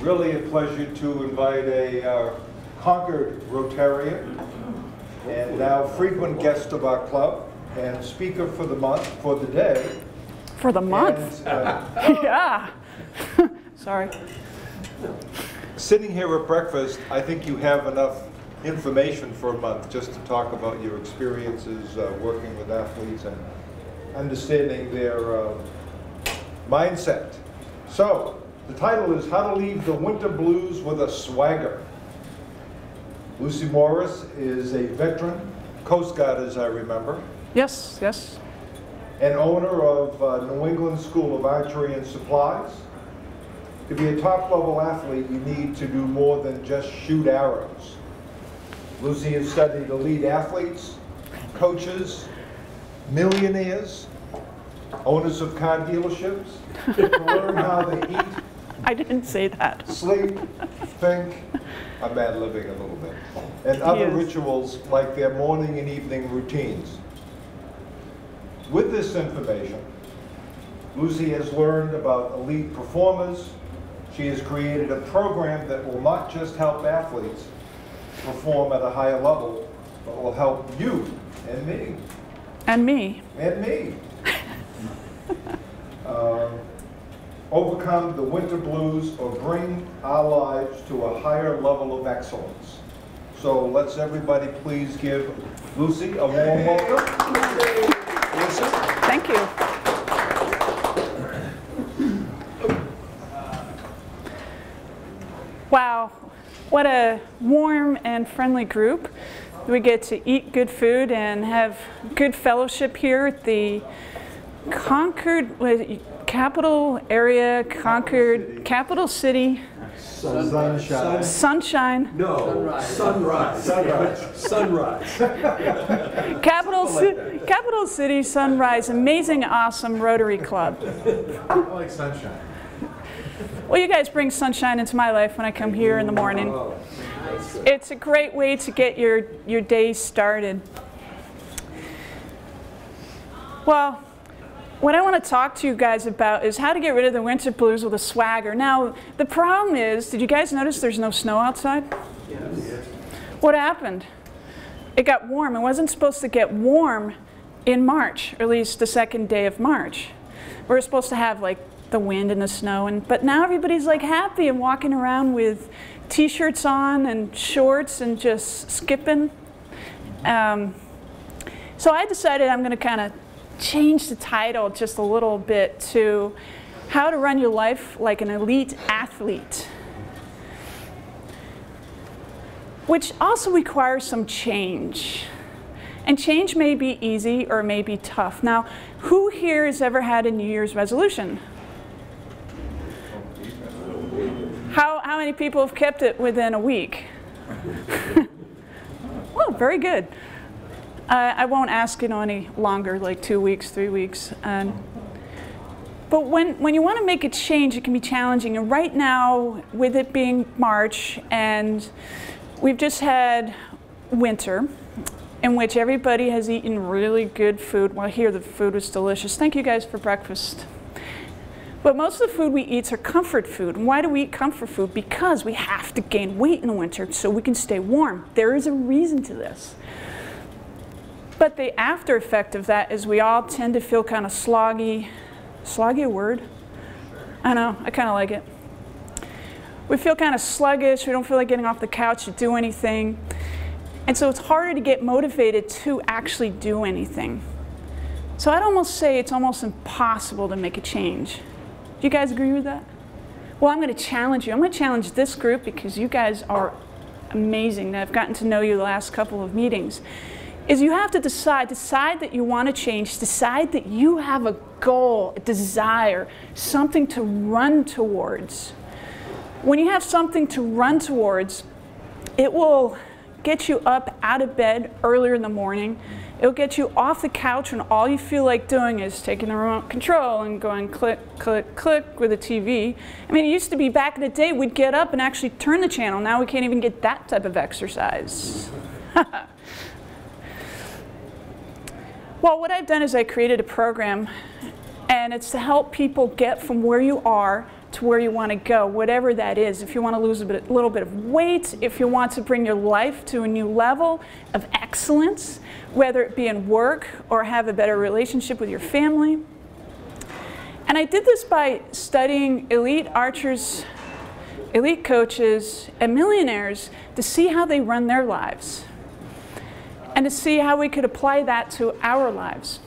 really a pleasure to invite a Concord Rotarian and now frequent guest of our club and speaker for the month, for the day. For the month? And, yeah. Sorry. Sitting here at breakfast, I think you have enough information for a month just to talk about your experiences working with athletes and understanding their mindset. So, the title is How to Leave the Winter Blues with a Swagger. Lucy Morris is a veteran, Coast Guard as I remember. Yes, yes. And owner of New England School of Archery and Supplies. To be a top-level athlete, you need to do more than just shoot arrows. Lucy has studied elite athletes, coaches, millionaires, owners of car dealerships, to learn how they eat. I didn't say that. Sleep, think, I'm ad-libbing a little bit, and other rituals like their morning and evening routines. With this information, Lucy has learned about elite performers. She has created a program that will not just help athletes perform at a higher level, but will help you and me. And me. And me. Overcome the winter blues or bring our lives to a higher level of excellence. So let's everybody please give Lucy a warm welcome. Lucy. Thank you. Wow, what a warm and friendly group. We get to eat good food and have good fellowship here at the Concord capital area, Concord, capital city. Sunshine. Sunshine. No, sunrise. Sunrise. Capital city, sunrise, amazing, awesome Rotary Club. I like sunshine. Well, you guys bring sunshine into my life when I come here in the morning. It's a great way to get your day started. Well, what I want to talk to you guys about is how to get rid of the winter blues with a swagger. Now, the problem is, did you guys notice there's no snow outside? Yes. What happened? It got warm. It wasn't supposed to get warm in March, or at least the second day of March. We were supposed to have like the wind and the snow, but now everybody's like happy and walking around with t-shirts on and shorts and just skipping. So I decided I'm going to kind of change the title just a little bit to How to Run Your Life Like an Elite Athlete, which also requires some change. And change may be easy or may be tough. Now, who here has ever had a New Year's resolution? How many people have kept it within a week? Well, very good. I won't ask any longer, like 2 weeks, 3 weeks. But when you want to make a change, it can be challenging. And right now, with it being March, and we've just had winter, in which everybody has eaten really good food. Well, here the food was delicious. Thank you guys for breakfast. But most of the food we eat are comfort food. And why do we eat comfort food? Because we have to gain weight in the winter so we can stay warm. There is a reason to this. But the after effect of that is we all tend to feel kind of sloggy. Sloggy a word? I know, I kind of like it. We feel kind of sluggish. We don't feel like getting off the couch to do anything. And so it's harder to get motivated to actually do anything. So I'd almost say it's almost impossible to make a change. Do you guys agree with that? Well, I'm going to challenge you. I'm going to challenge this group because you guys are amazing. I've gotten to know you the last couple of meetings. Is you have to decide that you want to change, decide that you have a goal, a desire, something to run towards. When you have something to run towards, it will get you up out of bed earlier in the morning. It'll get you off the couch when all you feel like doing is taking the remote control and going click, click, click with the TV. I mean, it used to be back in the day, we'd get up and actually turn the channel. Now we can't even get that type of exercise. Well, what I've done is I created a program, and it's to help people get from where you are to where you want to go, whatever that is. If you want to lose a little bit of weight, if you want to bring your life to a new level of excellence, whether it be in work or have a better relationship with your family. And I did this by studying elite archers, elite coaches, and millionaires to see how they run their lives and to see how we could apply that to our lives.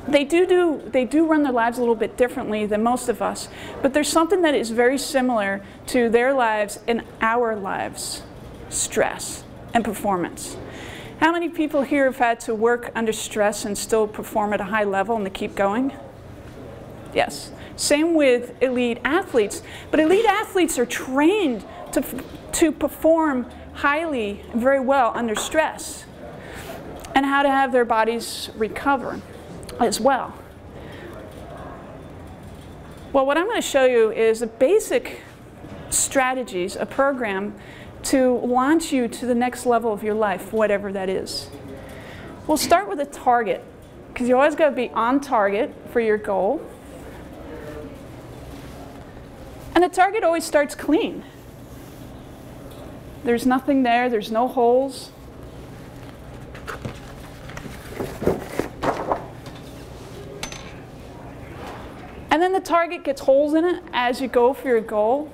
They do run their lives a little bit differently than most of us, but there's something that is very similar to their lives and our lives: stress and performance. How many people here have had to work under stress and still perform at a high level and to keep going? Yes. Same with elite athletes, but elite athletes are trained to perform highly and very well under stress, and how to have their bodies recover as well. Well, what I'm going to show you is the basic strategies, a program to launch you to the next level of your life, whatever that is. We'll start with a target, because you always got to be on target for your goal. And the target always starts clean. There's nothing there, there's no holes. And then the target gets holes in it as you go for your goal.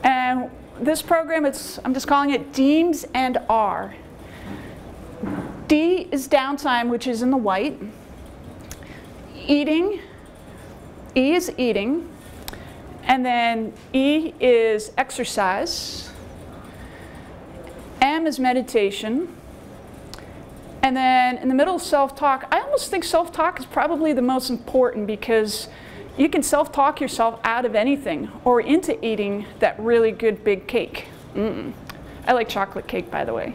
And this program, I'm just calling it Deems and R. D is downtime, which is in the white. Eating, E is eating. And then E is exercise. M is meditation. And then in the middle, self-talk. I almost think self-talk is probably the most important, because you can self-talk yourself out of anything or into eating that really good big cake. I like chocolate cake, by the way.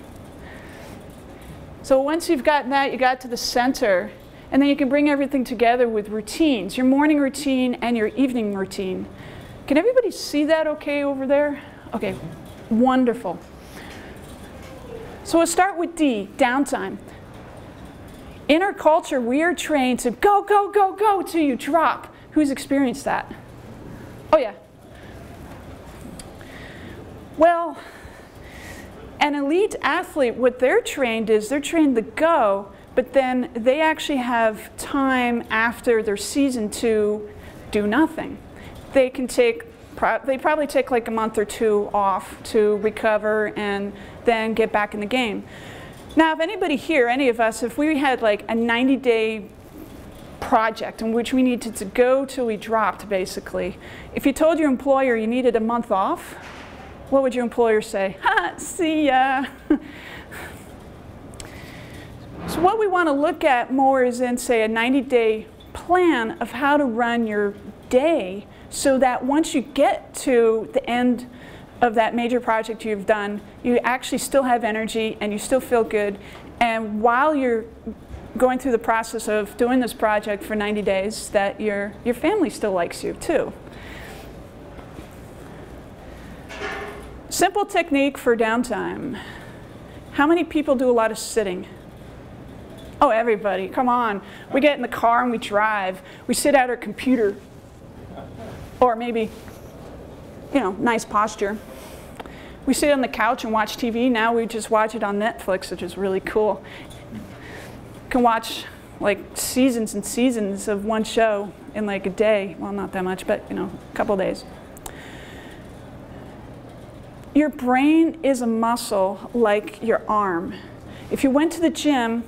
So once you've gotten that, you got to the center, and then you can bring everything together with routines, your morning routine and your evening routine. Can everybody see that okay over there? Okay, wonderful. So we'll start with D, downtime. In our culture, we are trained to go, go, go, go till you drop. Who's experienced that? Oh yeah. Well, an elite athlete, what they're trained is they're trained to go, but then they actually have time after their season to do nothing. They can take, they probably take like a month or two off to recover and then get back in the game. Now, if anybody here, any of us, if we had like a 90-day project in which we needed to go till we dropped, basically, if you told your employer you needed a month off, what would your employer say? Ha, see ya. So what we want to look at more is in, say, a 90-day plan of how to run your day, so that once you get to the end of that major project you've done, you actually still have energy and you still feel good. And while you're going through the process of doing this project for 90 days, that your family still likes you too. Simple technique for downtime. How many people do a lot of sitting? Oh, everybody, come on. We get in the car and we drive. We sit at our computer. Or maybe, you know, nice posture. We sit on the couch and watch TV. Now we just watch it on Netflix, which is really cool. Can watch like seasons and seasons of one show in like a day. Well, not that much, but you know, a couple days. Your brain is a muscle like your arm. If you went to the gym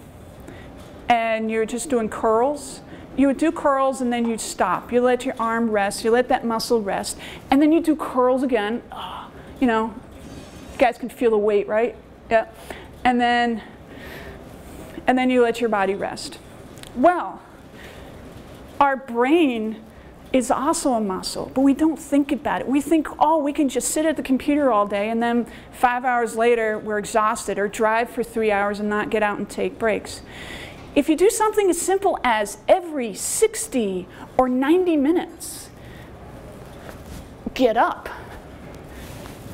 and you're just doing curls, you would do curls and then you'd stop. You let your arm rest, you let that muscle rest, and then you do curls again. Oh, you know, you guys can feel the weight, right? Yeah. And then you let your body rest. Well, our brain is also a muscle, but we don't think about it. We think, oh, we can just sit at the computer all day, and then 5 hours later we're exhausted, or drive for 3 hours and not get out and take breaks. If you do something as simple as every 60 or 90 minutes, get up,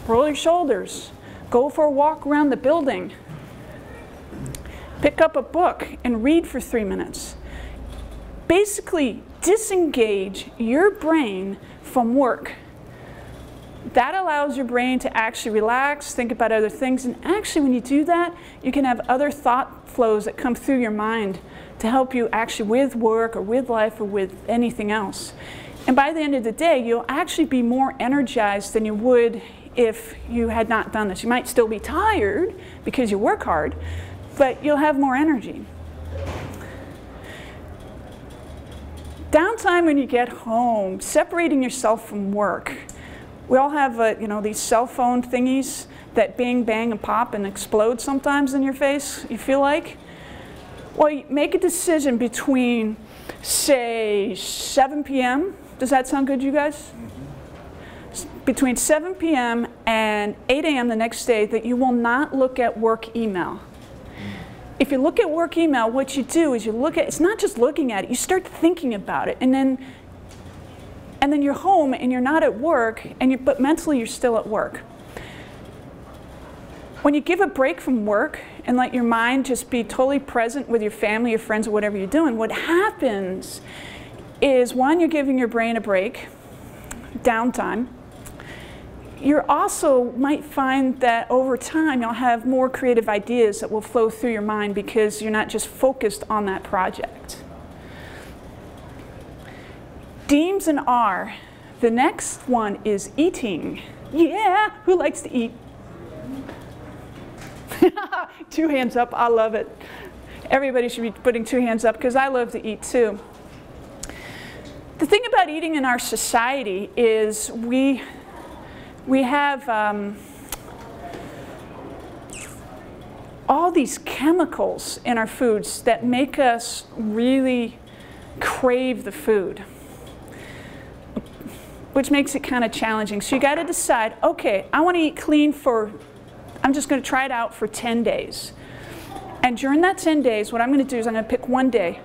roll your shoulders, go for a walk around the building, pick up a book and read for 3 minutes. Basically, disengage your brain from work That allows your brain to actually relax, think about other things, and actually when you do that, you can have other thought flows that come through your mind to help you actually with work or with life or with anything else. And by the end of the day, you'll actually be more energized than you would if you had not done this. You might still be tired because you work hard, but you'll have more energy. Downtime when you get home, separating yourself from work. We all have, you know, these cell phone thingies that bang, bang, and pop and explode sometimes in your face, you feel like. Well, you make a decision between, say, 7 p.m. Does that sound good, you guys? Mm-hmm. Between 7 p.m. and 8 a.m. the next day that you will not look at work email. If you look at work email, what you do is you look at, it's not just looking at it, you start thinking about it, and then you're home and you're not at work, but mentally you're still at work. When you give a break from work and let your mind just be totally present with your family, your friends, or whatever you're doing, what happens is, one, you're giving your brain a break, downtime. You also might find that over time you'll have more creative ideas that will flow through your mind because you're not just focused on that project. Deems and R. The next one is eating. Yeah, who likes to eat? 2 hands up, I love it. Everybody should be putting 2 hands up because I love to eat too. The thing about eating in our society is we have all these chemicals in our foods that make us really crave the food, which makes it kind of challenging. So you got to decide, okay, I want to eat clean I'm just going to try it out for 10 days. And during that 10 days, what I'm going to do is I'm going to pick one day.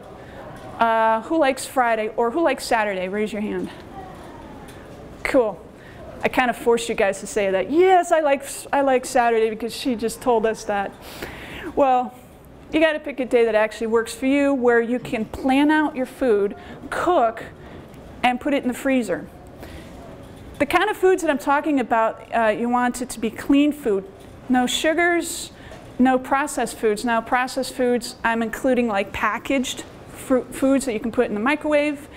Who likes Friday or who likes Saturday? Raise your hand. Cool. I kind of forced you guys to say that. Yes, I like Saturday because she just told us that. Well, you got to pick a day that actually works for you, where you can plan out your food, cook, and put it in the freezer. The kind of foods that I'm talking about, you want it to be clean food. No sugars, no processed foods. Now, processed foods, I'm including like packaged foods that you can put in the microwave,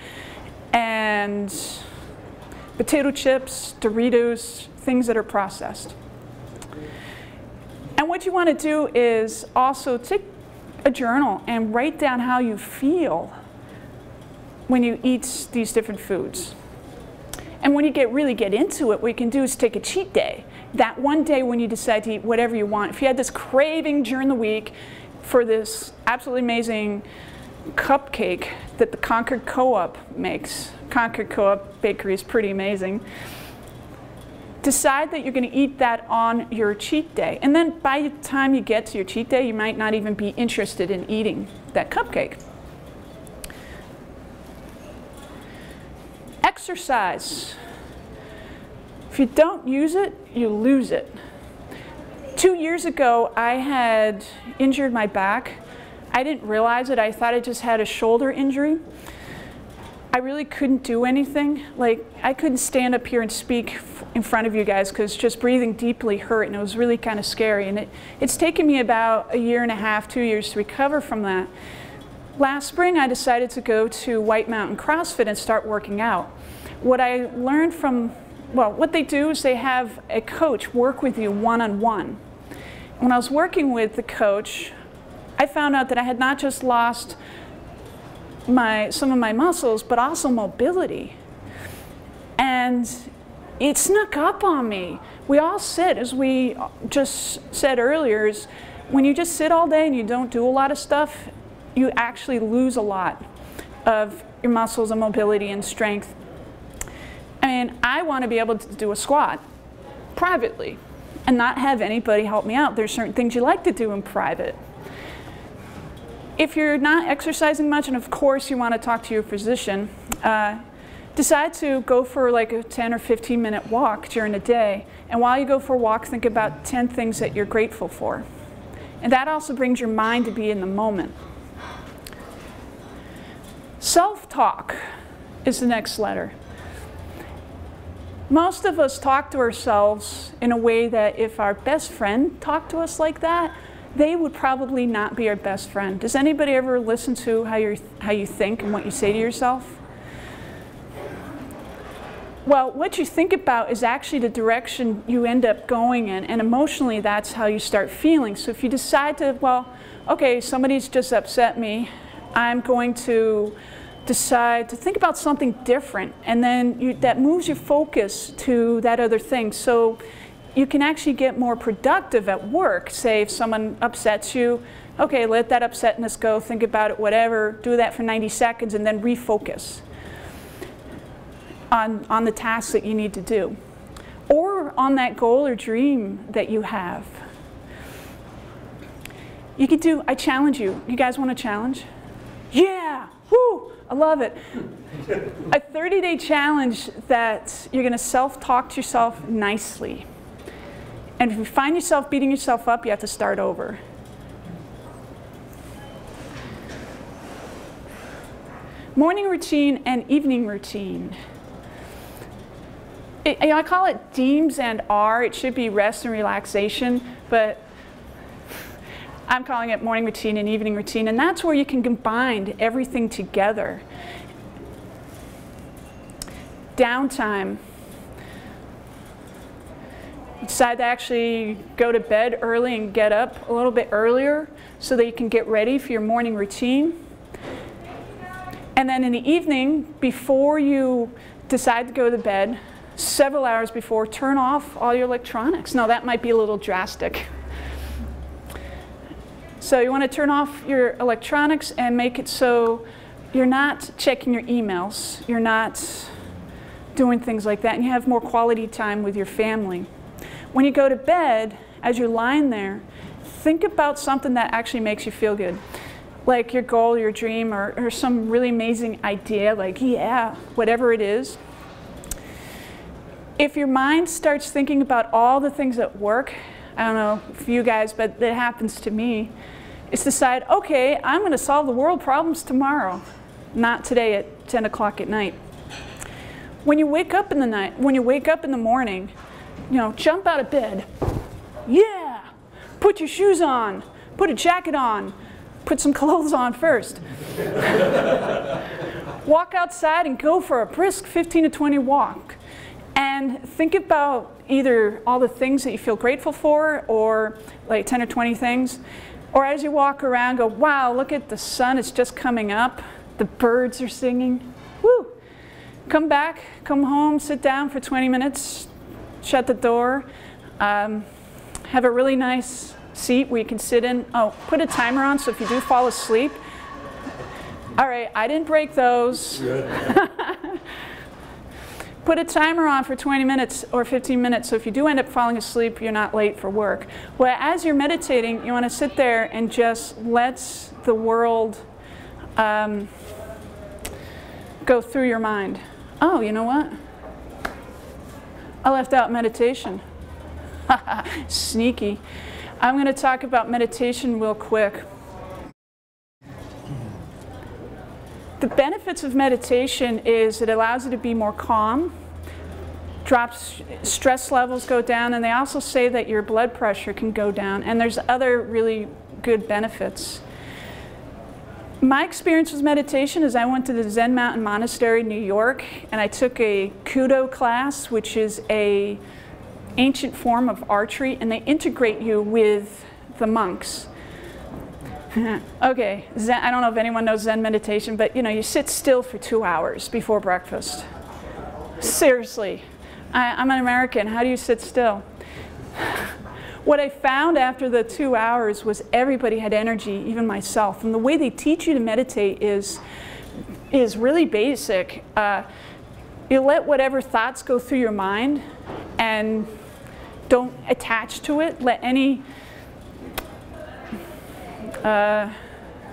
and potato chips, Doritos, things that are processed. And what you want to do is also take a journal and write down how you feel when you eat these different foods. And when you really get into it, what you can do is take a cheat day. That one day when you decide to eat whatever you want. If you had this craving during the week for this absolutely amazing cupcake that the Concord Co-op makes. Concord Co-op Bakery is pretty amazing. Decide that you're going to eat that on your cheat day. And then by the time you get to your cheat day, you might not even be interested in eating that cupcake. Exercise. If you don't use it, you lose it. 2 years ago, I had injured my back. I didn't realize it. I thought I just had a shoulder injury. I really couldn't do anything. Like, I couldn't stand up here and speak in front of you guys because just breathing deeply hurt, and it was really kind of scary. And it's taken me about 1.5 years, 2 years to recover from that. Last spring, I decided to go to White Mountain CrossFit and start working out. What I learned from, well, what they do is they have a coach work with you one-on-one. When I was working with the coach, I found out that I had not just lost some of my muscles, but also mobility. And it snuck up on me. We all sit, as we just said earlier, is when you just sit all day and you don't do a lot of stuff, you actually lose a lot of your muscles and mobility and strength. I mean, I want to be able to do a squat privately and not have anybody help me out. There's certain things you like to do in private. If you're not exercising much, and of course you want to talk to your physician, decide to go for like a 10 or 15-minute walk during the day. And while you go for a walk, think about 10 things that you're grateful for. And that also brings your mind to be in the moment. Self-talk is the next letter. Most of us talk to ourselves in a way that if our best friend talked to us like that, they would probably not be our best friend. Does anybody ever listen to how you think and what you say to yourself? Well, what you think about is actually the direction you end up going in, and emotionally that's how you start feeling. So if you decide to, well, okay, somebody's just upset me, I'm going to decide to think about something different, and then that moves your focus to that other thing. So you can actually get more productive at work. Say if someone upsets you, okay, let that upsetness go, think about it, whatever, do that for 90 seconds, and then refocus on the tasks that you need to do, or on that goal or dream that you have. You could do, I challenge you. You guys want a challenge? Yeah, woo, I love it. A 30-day challenge that you're gonna self-talk to yourself nicely. And if you find yourself beating yourself up, you have to start over. Morning routine and evening routine. I call it DEAMS and R. It should be rest and relaxation, but I'm calling it morning routine and evening routine, and that's where you can combine everything together. Downtime. You decide to actually go to bed early and get up a little bit earlier so that you can get ready for your morning routine. And then in the evening, before you decide to go to bed, several hours before, turn off all your electronics. Now that might be a little drastic. So you want to turn off your electronics and make it so you're not checking your emails, you're not doing things like that, and you have more quality time with your family. When you go to bed, as you're lying there, think about something that actually makes you feel good. Like your goal, your dream, or some really amazing idea, like, yeah, whatever it is. If your mind starts thinking about all the things at work, I don't know for you guys, but that happens to me, it's decide, okay, I'm going to solve the world problems tomorrow, not today at 10 o'clock at night. When you wake up in the night, when you wake up in the morning, jump out of bed. Yeah! Put your shoes on. Put a jacket on. Put some clothes on first. Walk outside and go for a brisk 15 to 20 walk. And think about either all the things that you feel grateful for, or like 10 or 20 things. Or as you walk around, go, wow, look at the sun, it's just coming up. The birds are singing. Woo! Come back, come home, sit down for 20 minutes, shut the door, have a really nice seat where you can sit in. Oh, put a timer on so if you do fall asleep. All right, I didn't break those. Put a timer on for 20 minutes or 15 minutes, so if you do end up falling asleep, you're not late for work. Well, as you're meditating, you want to sit there and just let the world go through your mind. Oh, you know what? I left out meditation. Sneaky. I'm going to talk about meditation real quick. The benefits of meditation is it allows you to be more calm, drops stress levels go down, and they also say that your blood pressure can go down, and there's other really good benefits. My experience with meditation is I went to the Zen Mountain Monastery in New York, and I took a Kudo class, which is an ancient form of archery, and they integrate you with the monks. Okay, Zen, I don't know if anyone knows Zen meditation, but you sit still for 2 hours before breakfast. Seriously, I'm an American, how do you sit still? What I found after the 2 hours was everybody had energy, even myself. And the way they teach you to meditate is really basic. You let whatever thoughts go through your mind and don't attach to it. Let any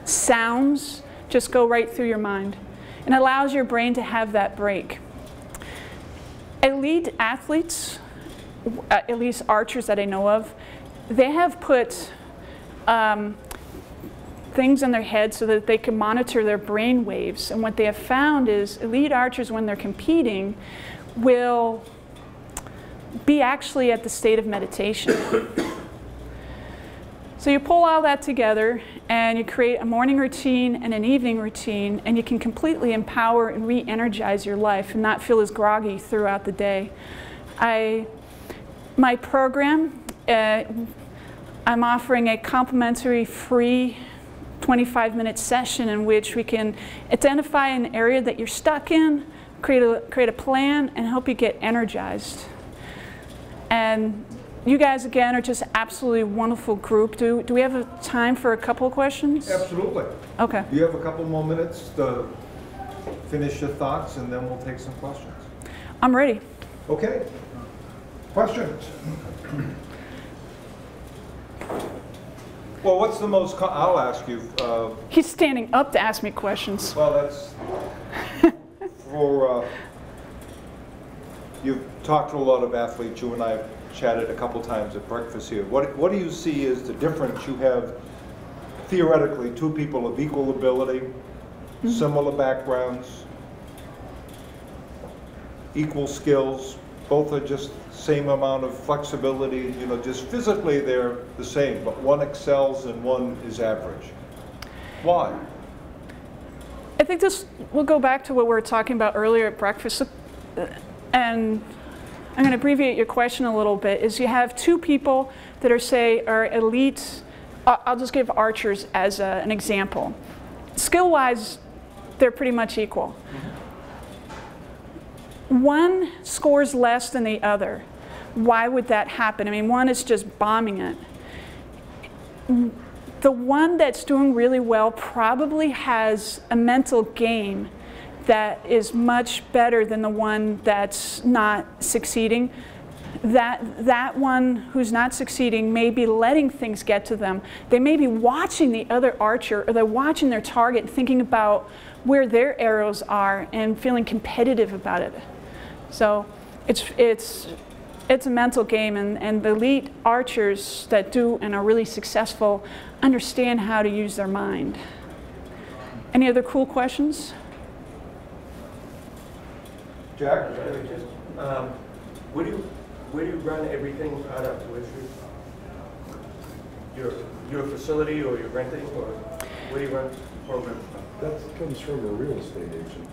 sounds just go right through your mind. And it allows your brain to have that break. Elite athletes, at least archers that I know of, they have put things in their head so that they can monitor their brain waves. And what they have found is elite archers, when they're competing, will be actually at the state of meditation. So you pull all that together and you create a morning routine and an evening routine, and you can completely empower and re-energize your life and not feel as groggy throughout the day. My program, I'm offering a complimentary free 25-minute session in which we can identify an area that you're stuck in, create a plan, and help you get energized. And you guys, again, are just absolutely wonderful group. Do we have time for a couple of questions? Absolutely. Okay. Do you have a couple more minutes to finish your thoughts, and then we'll take some questions? I'm ready. Okay. Questions? Well, what's the most, I'll ask you. He's standing up to ask me questions. Well, that's for, you've talked to a lot of athletes. You and I have chatted a couple times at breakfast here. What do you see as the difference? You have theoretically two people of equal ability, similar backgrounds, equal skills, both are just same amount of flexibility, you know, just physically they're the same, but one excels and one is average. Why? I think this will go back to what we were talking about earlier at breakfast, and I'm going to abbreviate your question a little bit. Is you have two people that are, say, are elite. I'll just give archers as an example. Skill-wise, they're pretty much equal. One scores less than the other. Why would that happen? I mean, one is just bombing it. The one that's doing really well probably has a mental game that is much better than the one that's not succeeding. That one who's not succeeding may be letting things get to them. They may be watching the other archer, or they're watching their target and thinking about where their arrows are and feeling competitive about it. So it's a mental game, and the elite archers that do and are really successful understand how to use their mind. Any other cool questions? Jack? Where do you run everything out of? Your facility, or you're renting, or where do you run the program? That comes from a real estate agent.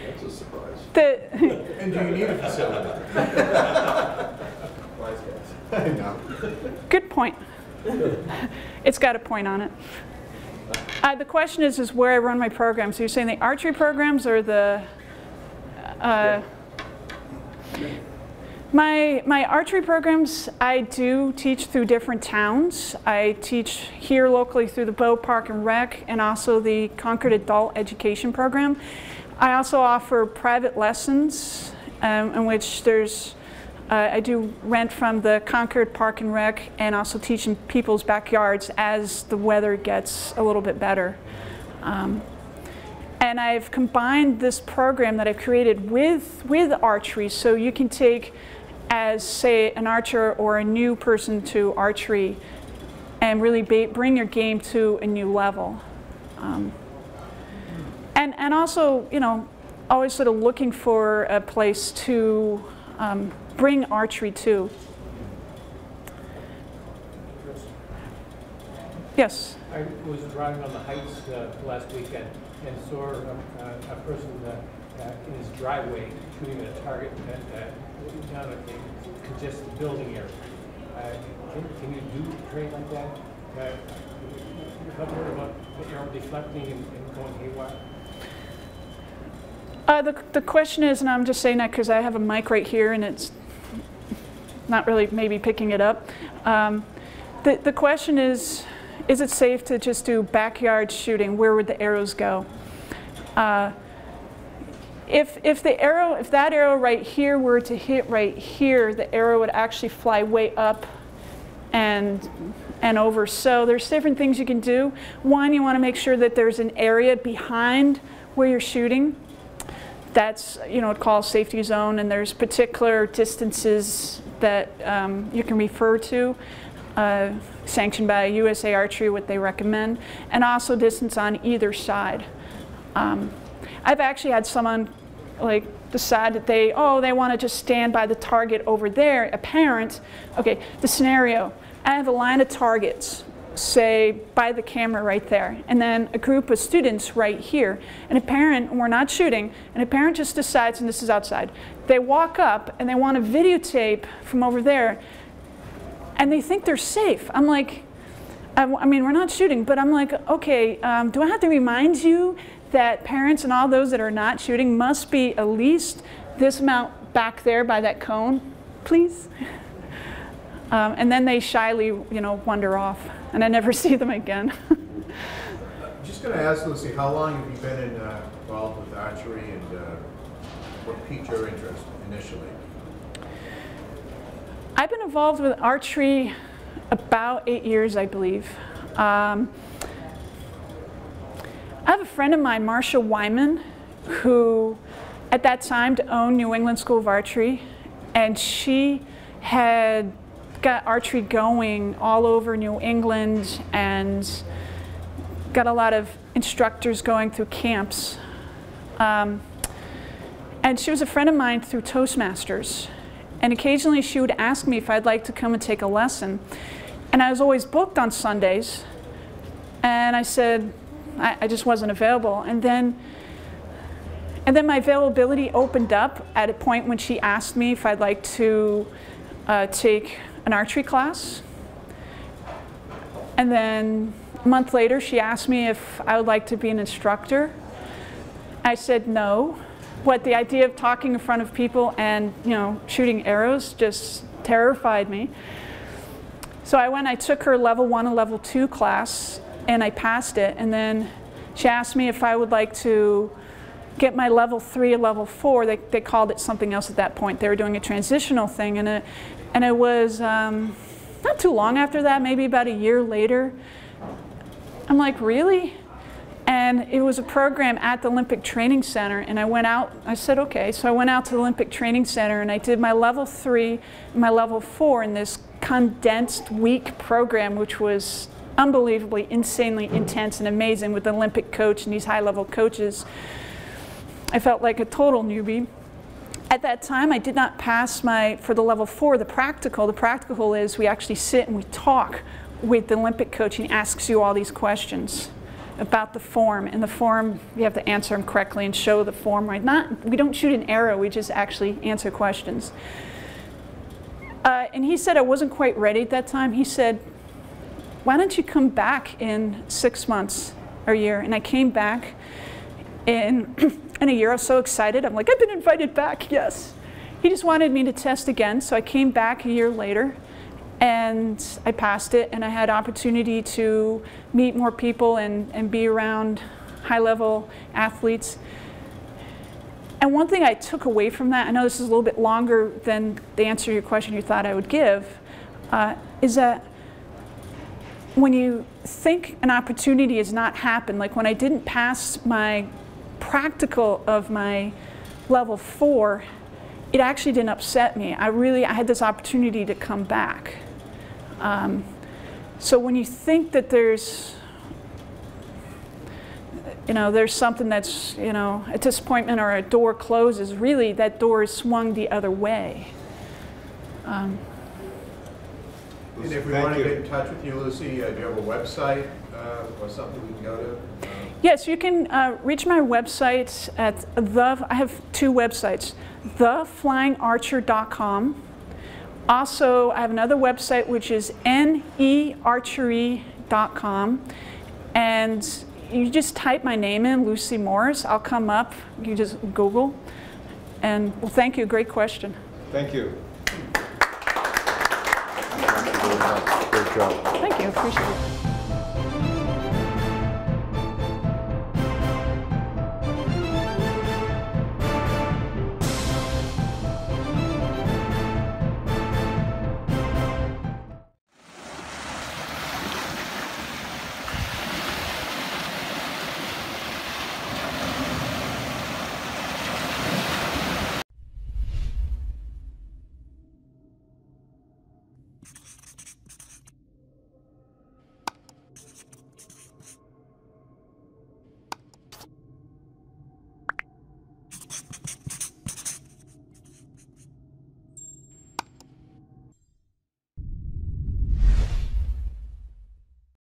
That's a surprise. And do you need a facility? Wise guys. I know. Good point. It's got a point on it. The question is where I run my programs. So you're saying the archery programs or the... My archery programs, I do teach through different towns. I teach here locally through the Bow Park and Rec, and also the Concord Adult Education Program. I also offer private lessons in which there's, I do rent from the Concord Park and Rec, and also teach in people's backyards as the weather gets a little bit better. And I've combined this program that I've created with archery, so you can take as, say, an archer or a new person to archery and really bring your game to a new level. And also, you know, always sort of looking for a place to bring archery to. Yes? I was driving on the heights last weekend and saw a person in his driveway shooting at a target down a congested building area. Can you do trade like that? Have you heard about the arrow deflecting and going haywire? The question is, and I'm just saying that because I have a mic right here and it's not really maybe picking it up. The question is it safe to just do backyard shooting? Where would the arrows go? If that arrow right here were to hit right here, the arrow would actually fly way up and over. So there's different things you can do. One, you want to make sure that there's an area behind where you're shooting. That's, you know, it's called safety zone, and there's particular distances that you can refer to, sanctioned by USA Archery, what they recommend, and also distance on either side. I've actually had someone like decide that they want to just stand by the target over there, a parent, okay, the scenario, I have a line of targets, say by the camera right there, and then a group of students right here, and a parent, we're not shooting, and a parent just decides, and this is outside, they walk up and they want to videotape from over there, and they think they're safe. I'm like, I mean, we're not shooting, but I'm like, okay, do I have to remind you that parents and all those that are not shooting must be at least this amount back there by that cone, please? And then they shyly, wander off, and I never see them again. Just going to ask Lucy, how long have you been involved with archery, and what piqued your interest initially? I've been involved with archery about 8 years, I believe. I have a friend of mine, Marcia Wyman, who at that time owned New England School of Archery, and she had got archery going all over New England and got a lot of instructors going through camps. And she was a friend of mine through Toastmasters. And occasionally she would ask me if I'd like to come and take a lesson. And I was always booked on Sundays. And I said, I just wasn't available. And then my availability opened up at a point when she asked me if I'd like to take an archery class. And then a month later, she asked me if I would like to be an instructor. I said no. But the idea of talking in front of people and shooting arrows just terrified me. So I took her level 1 and level 2 class, and I passed it. And then she asked me if I would like to get my level 3 or level 4. They called it something else at that point. They were doing a transitional thing, and it was not too long after that, maybe about a year later. I'm like, really? And it was a program at the Olympic Training Center, and I went out, I said, okay. So I went out to the Olympic Training Center, and I did my level 3 and my level 4 in this condensed week program, which was unbelievably, insanely intense and amazing with the Olympic coach and these high-level coaches. I felt like a total newbie. At that time, I did not pass for the level 4, the practical. The practical is we actually sit and we talk with the Olympic coach, and he asks you all these questions about the form. And the form, you have to answer them correctly and show the form right. We don't shoot an arrow, we just actually answer questions. And he said I wasn't quite ready at that time. He said, why don't you come back in 6 months or a year? And I came back in a year. I was so excited. I'm like, I've been invited back, yes. He just wanted me to test again, so I came back a year later, and I passed it, and I had opportunity to meet more people and be around high-level athletes. And one thing I took away from that, I know this is a little bit longer than the answer to your question you thought I would give, is that when you think an opportunity has not happened, like when I didn't pass my practical of my level 4, it actually didn't upset me. I had this opportunity to come back. So when you think that there's something that's, a disappointment or a door closes, really that door is swung the other way. And if we want to get in touch with you, Lucy, do you have a website or something we can go to? Yes, you can reach my website at I have 2 websites, theflyingarcher.com. Also, I have another website which is nearchery.com, and you just type my name in, Lucy Morris. I'll come up. You just Google. And well, thank you. Great question. Thank you. Great job. Thank you. Appreciate it.